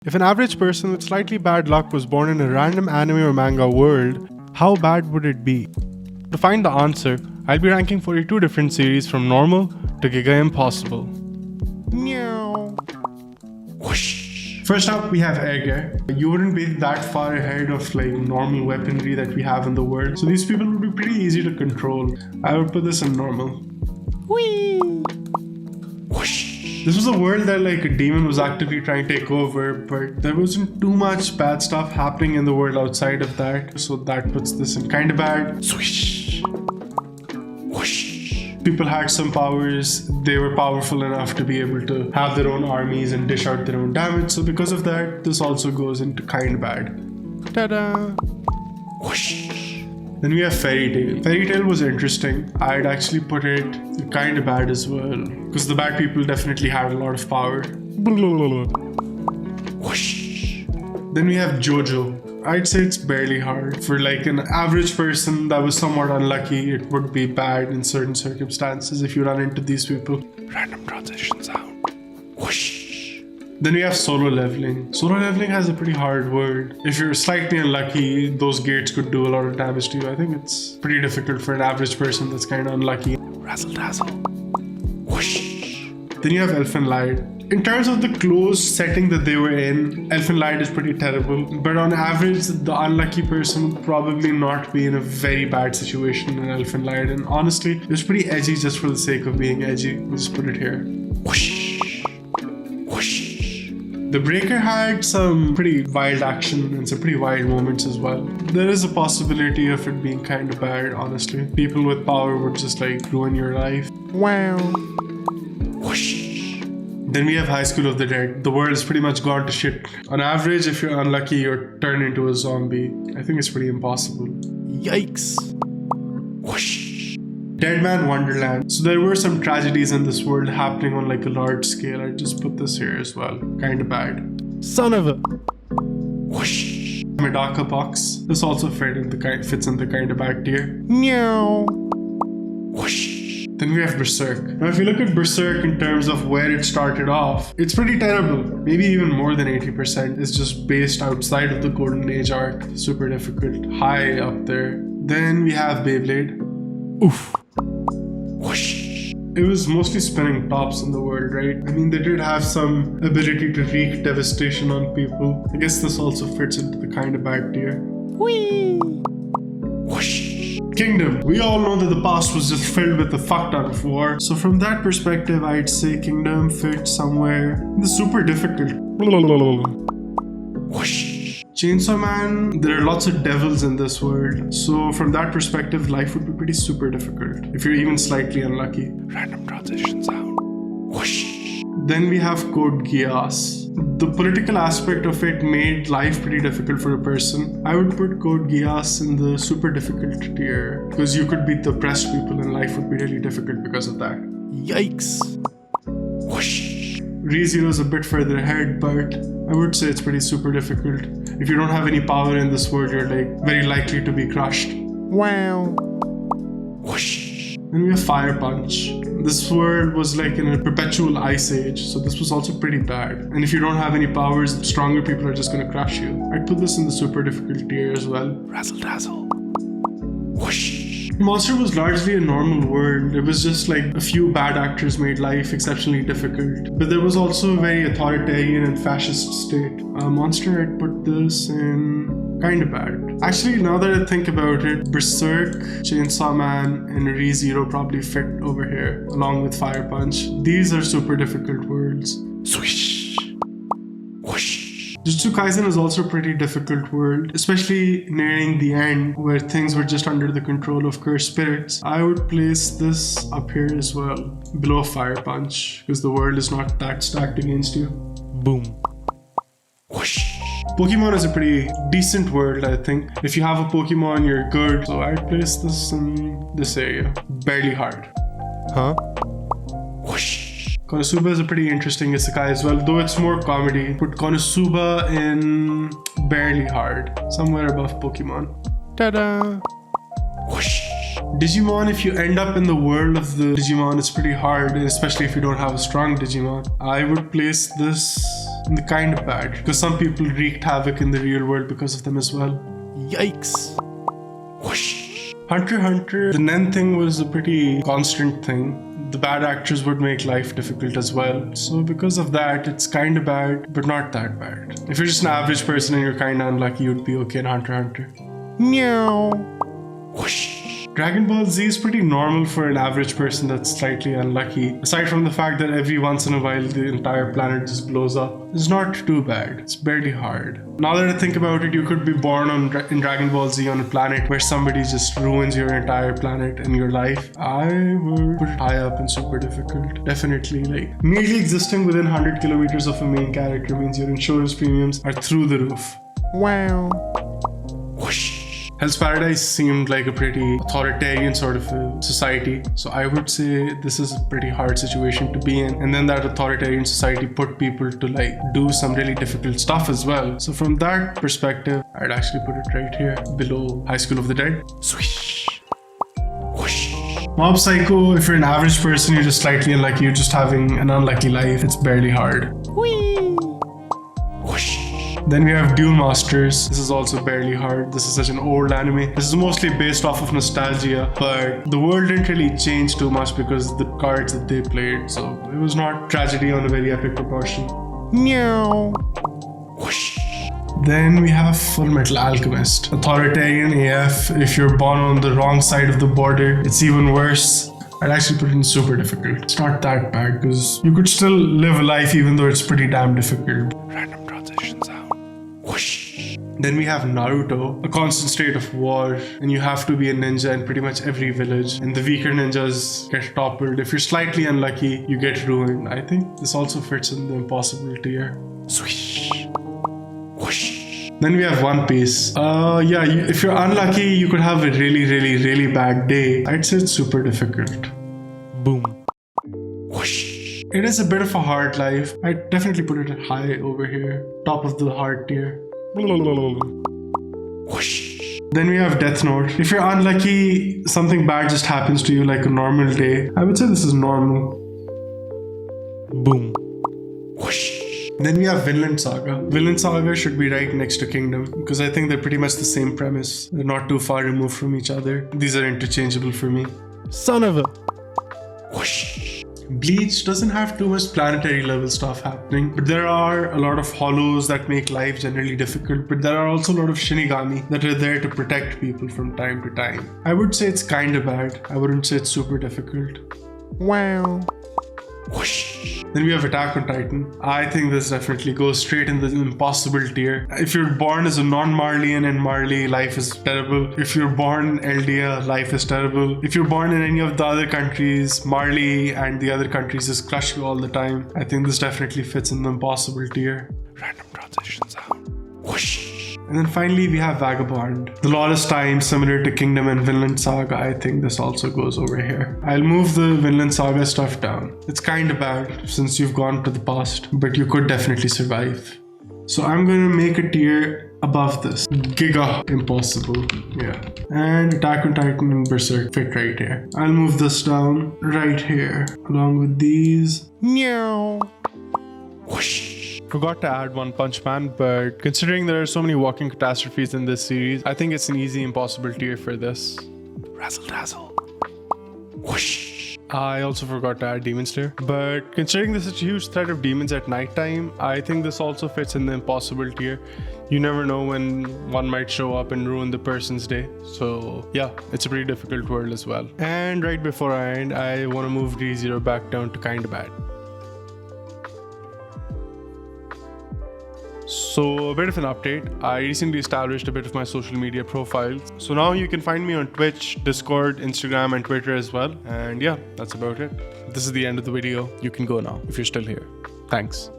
If an average person with slightly bad luck was born in a random anime or manga world, how bad would it be? To find the answer, I'll be ranking 42 different series from normal to Giga Impossible. Meow. Whoosh. First up, we have Air. You wouldn't be that far ahead of like normal weaponry that we have in the world, so these people would be pretty easy to control. I would put this in normal. Whee! Whoosh. This was a world that like a demon was actively trying to take over, but there wasn't too much bad stuff happening in the world outside of that, so that puts this in kinda bad. Swish. Whoosh. People had some powers, they were powerful enough to be able to have their own armies and dish out their own damage, so because of that, this also goes into kinda bad. Ta-da! Whoosh. Then we have Fairy Tail. Fairy Tail was interesting. I'd actually put it kind of bad as well, because the bad people definitely had a lot of power. Whoosh. Then we have JoJo. I'd say it's barely hard. For like an average person that was somewhat unlucky, it would be bad in certain circumstances if you run into these people. Random transition sound. Whoosh. Then we have Solo Leveling. Solo Leveling has a pretty hard world. If you're slightly unlucky, those gates could do a lot of damage to you. I think it's pretty difficult for an average person that's kind of unlucky. Razzle dazzle. Whoosh. Then you have Elfen Lied. In terms of the close setting that they were in, Elfen Lied is pretty terrible. But on average, the unlucky person would probably not be in a very bad situation in Elfen Lied. And honestly, it's pretty edgy just for the sake of being edgy. We'll just put it here. Whoosh. The Breaker had some pretty wild action and some pretty wild moments as well. There is a possibility of it being kind of bad, honestly. People with power would just like ruin your life. Wow. Whoosh. Then we have High School of the Dead. The world is pretty much gone to shit. On average, if you're unlucky, you're turned into a zombie. I think it's pretty impossible. Yikes. Whoosh. Deadman Wonderland. So there were some tragedies in this world happening on like a large scale. I just put this here as well. Kinda bad. Son of a... Whoosh. Medaka Box. This also fits in the kinda bad tier. Meow. Whoosh. Then we have Berserk. Now if you look at Berserk in terms of where it started off, it's pretty terrible. Maybe even more than 80% is just based outside of the Golden Age arc. Super difficult. High up there. Then we have Beyblade. Oof. Whoosh. It was mostly spinning tops in the world, right? I mean, they did have some ability to wreak devastation on people. I guess this also fits into the kind of bad tier. Whee! Whoosh. Kingdom. We all know that the past was just filled with a fuck ton of war. So from that perspective, I'd say Kingdom fits somewhere in the super difficult. Whoosh. Chainsaw Man, there are lots of devils in this world, so from that perspective, life would be pretty super difficult if you're even slightly unlucky. Random transition sound. Whoosh. Then we have Code Geass. The political aspect of it made life pretty difficult for a person. I would put Code Geass in the super difficult tier, because you could beat the oppressed people and life would be really difficult because of that. Yikes. Whoosh. ReZero is a bit further ahead, but I would say it's pretty super difficult. If you don't have any power in this world, you're like very likely to be crushed. Wow. Whoosh. Then we have Fire Punch. This world was like in a perpetual ice age, so this was also pretty bad. And if you don't have any powers, the stronger people are just gonna crush you. I'd put this in the super difficult tier as well. Razzle dazzle. Whoosh. Monster was largely a normal world. It was just like a few bad actors made life exceptionally difficult. But there was also a very authoritarian and fascist state. Monster, I'd put this in kinda bad. Actually, now that I think about it, Berserk, Chainsaw Man, and ReZero probably fit over here, along with Fire Punch. These are super difficult worlds. Swish. Whoosh. Jujutsu Kaisen is also a pretty difficult world, especially nearing the end where things were just under the control of cursed spirits. I would place this up here as well, below Fire Punch, because the world is not that stacked against you. Boom. Whoosh. Pokemon is a pretty decent world, I think. If you have a Pokemon, you're good. So I'd place this in this area. Barely hard. Huh? Whoosh. Konosuba is a pretty interesting isekai as well, though it's more comedy. Put Konosuba in barely hard, somewhere above Pokemon. Ta-da! Whoosh! Digimon, if you end up in the world of the Digimon, it's pretty hard, especially if you don't have a strong Digimon. I would place this And the kind of bad, because some people wreaked havoc in the real world because of them as well. Yikes. Whoosh. Hunter x Hunter, the Nen thing was a pretty constant thing. The bad actors would make life difficult as well. So because of that, it's kind of bad, but not that bad. If you're just an average person and you're kind of unlucky, you'd be okay in Hunter x Hunter. Meow. Whoosh. Dragon Ball Z is pretty normal for an average person that's slightly unlucky. Aside from the fact that every once in a while the entire planet just blows up. It's not too bad. It's barely hard. Now that I think about it, you could be born in Dragon Ball Z on a planet where somebody just ruins your entire planet and your life. I would put it high up and super difficult. Definitely, like, merely existing within 100 kilometers of a main character means your insurance premiums are through the roof. Wow. Whoosh. Hell's Paradise seemed like a pretty authoritarian sort of a society. So I would say this is a pretty hard situation to be in. And then that authoritarian society put people to like do some really difficult stuff as well. So from that perspective, I'd actually put it right here below High School of the Dead. Swish. Whoosh. Mob Psycho, if you're an average person, you're just slightly unlucky, you're just having an unlucky life. It's barely hard. Whee. Whoosh. Then we have Duel Masters. This is also barely hard. This is such an old anime. This is mostly based off of nostalgia, but the world didn't really change too much because the cards that they played. So it was not tragedy on a very epic proportion. Meow. Whoosh. Then we have Full Metal Alchemist. Authoritarian AF. If you're born on the wrong side of the border, it's even worse. I'd actually put it in super difficult. It's not that bad because you could still live a life even though it's pretty damn difficult. Random transition sound. Whoosh. Then we have Naruto, a constant state of war, and you have to be a ninja in pretty much every village, and the weaker ninjas get toppled. If you're slightly unlucky, you get ruined. I think this also fits in the impossible tier. Swish. Whoosh. Then we have One Piece. If you're unlucky, you could have a really bad day. I'd say it's super difficult. Boom. Whoosh. It is a bit of a hard life. I'd definitely put it high over here. Top of the hard tier. Whoosh. Then we have Death Note. If you're unlucky, something bad just happens to you like a normal day. I would say this is normal. Boom. Whoosh. Then we have Vinland Saga. Vinland Saga should be right next to Kingdom because I think they're pretty much the same premise. They're not too far removed from each other. These are interchangeable for me. Son of a... Whoosh. Bleach doesn't have too much planetary level stuff happening, but there are a lot of hollows that make life generally difficult, but there are also a lot of Shinigami that are there to protect people from time to time. I would say it's kinda bad. I wouldn't say it's super difficult. Wow. Whoosh. Then we have Attack on Titan. I think this definitely goes straight in the impossible tier. If you're born as a non-Marleyan in Marley, life is terrible. If you're born in Eldia, life is terrible. If you're born in any of the other countries, Marley and the other countries just crush you all the time. I think this definitely fits in the impossible tier. Random transition sound. Whoosh. And then finally we have Vagabond. The Lawless Time, similar to Kingdom and Vinland Saga, I think this also goes over here. I'll move the Vinland Saga stuff down. It's kinda bad since you've gone to the past, but you could definitely survive. So I'm gonna make a tier above this. Giga impossible. Yeah. And Attack on Titan and Berserk fit right here. I'll move this down right here, along with these. Meow. Whoosh. Forgot to add One Punch Man, but considering there are so many walking catastrophes in this series, I think it's an easy impossible tier for this. Razzle dazzle. Whoosh. I also forgot to add Demon Slayer, but considering there's such a huge threat of demons at nighttime, I think this also fits in the impossible tier. You never know when one might show up and ruin the person's day. So yeah, it's a pretty difficult world as well. And right before I end, I want to move ReZero back down to kinda bad. So a bit of an update. I recently established a bit of my social media profiles. So now you can find me on Twitch, Discord, Instagram, and Twitter as well. And yeah, that's about it. This is the end of the video. You can go now if you're still here. Thanks.